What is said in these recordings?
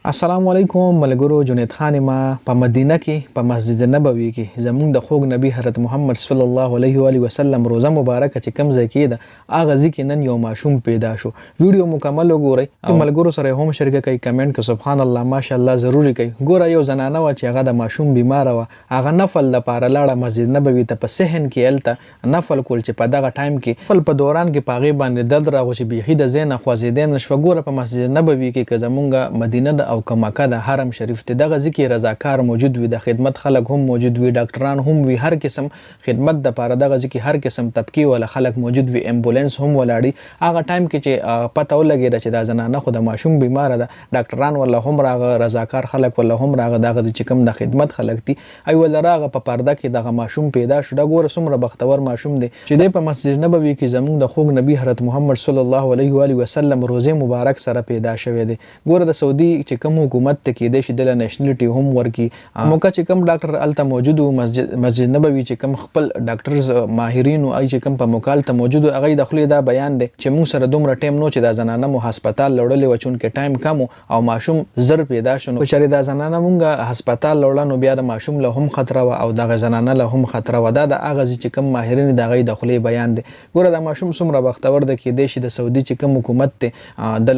السلام علیکم ملګرو. جنید خان ما په مدینه کې په مسجد نبوي کې زموږ د خوږ نبی حضرت محمد صلی الله علیه و آله وسلم روزه مبارکه چې کوم ځای کې ده هغه ځای کې نن یو ماشوم پیدا شو. ویډیو مکمل وګورئ او ملګرو سره هم شریک کړئ، کمنټ کې سبحان الله ماشاءالله ضروري کړئ. ګوره یو زنانه و چې هغه د ماشوم بیمار و، هغه نفل لپاره لاړه مسجد نبوي ته په صحن کې الته نفل کول چې په دغه ټایم کې نفل په دوران کې پاغي باندې درد راغو چې بیخي د زین خوازیدین نشو. ګوره په مسجد نبوي کې که زمونږ مدینه او که مکه د حرم شریف ته دغه ځکه رضاکار موجود وي، د خدمت خلک هم موجود وي، ډاکټران هم وي، هر قسم خدمت د پاره دغه ځکه هر قسم طبقه ولا خلک موجود وي، امبولانس هم ولاړي. هغه ټایم کې چې پته ولګیږي چې دا زنانه خو د ماشوم بیمار ده، ډاکټران ولا هم راغه، رضاکار خلک ولا هم راغه، دغه چې کوم د خدمت خلک دي ای ولا راغه په پرده کې دغه ماشوم پیدا شو. دا ګوره څومره بختور ماشوم دی چې د په مسجد نبوي کې زموږ د خوږ نبی حضرت محمد صلی الله علیه و آله وسلم روزه مبارک سره پیدا شوی دی. ګوره د سعودي چې کوم حکومت ته کې د شیدل نېشنلټي هم ورکی موقع چې کوم ډاکټر الته موجود وو، مسجد نبوي چې کوم خپل ډاکټرز ماهرین او چې کوم په موقع ته موجود هغه د خپل دا بیان دی چې موږ سره دومره ټیم نو چې دا زنانه مو هسپتال لوړلې و، چون کې ټایم کم او ماشوم زر پیدا شو. نو چې دا زنانه مونږه هسپتال لوړل نو بیا د ماشوم له هم خطر و او د زنانه له هم خطر و. دا د هغه چې کوم ماهرین د غي د خپل بیان دی. ګوره د ماشوم څومره بختور دی کې د شي د سعودي چې کوم حکومت ته د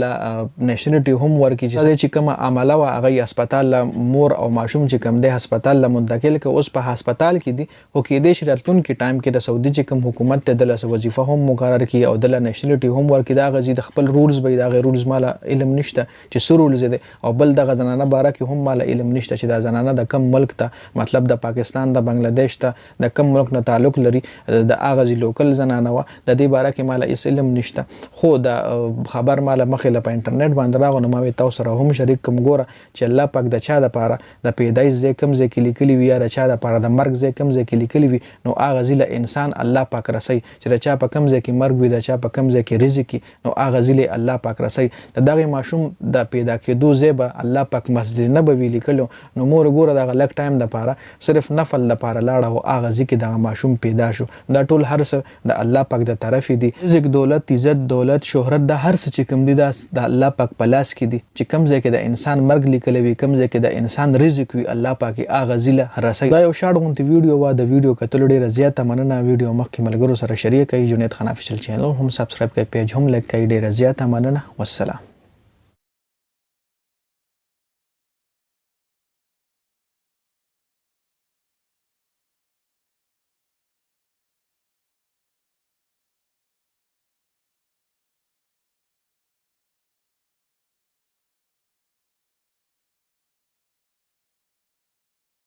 نېشنلټي هم ورکی چې کوم عمله و هغه هسپتال مور او ماشوم چې کوم دی هسپتال له منتقل ک اوس په هسپتال کې دي او کې د شرطون کې ټایم کې د سعودي چې کوم حکومت ته د لاسه وظیفه هم مقرر کی او د نېشنلټي هم ورکی. دا غزي د خپل رولز به دا غیر رولز مال علم نشته چې سو رولز دي او بل د غزنانه باره کې هم مال علم نشته چې دا زنانه د کم ملک ته مطلب د پاکستان د بنگلاديش ته د کم ملک نه تعلق لري، د اغازي لوکل زنانه و د دې باره کې مال هیڅ علم نشته. خو د خبر مال مخه په انټرنیټ باندې راغونو ما تاسو سره هم شریک کوم. ګوره چې الله پاک د چا د پاره د پیدایش ځای کم ځای کې لیکلی وي یا د چا د پاره د مرګ ځای کم ځای کې لیکلی وي، نو هغه ځله انسان الله پاک رسي چې د چا په کم ځای کې مرګ وي، د چا په کم ځای کې رزق وي، نو هغه ځله الله پاک رسي. دغه ماشوم د پیدا کېدو ځای به الله پاک مسجد نبوي لیکلو. نو مور ګوره د غلک ټایم د پاره صرف نفل د پاره لاړه او هغه ځکه د ماشوم پیدا شو. دا ټول هر څه د الله پاک د طرف دي. رزق، دولت، عزت، دولت، شهرت، د هر څه چې کوم دي د الله پاک په لاس کې دي. چې کم ځای کې د انسان مرګ لیکل وي، کم ځای کې د انسان رزق وي، الله پاک هغه ځله رسي. دا یو شارټ غونټ ویډیو و، د ویډیو کتل ډیره زیاته مننه. ویډیو مخکې ملګرو سره شریک کړئ، جنید خان افیشل چینل هم سبسکرایب کړئ، پیج هم لایک کړئ، ډیره زیاته مننه. والسلام.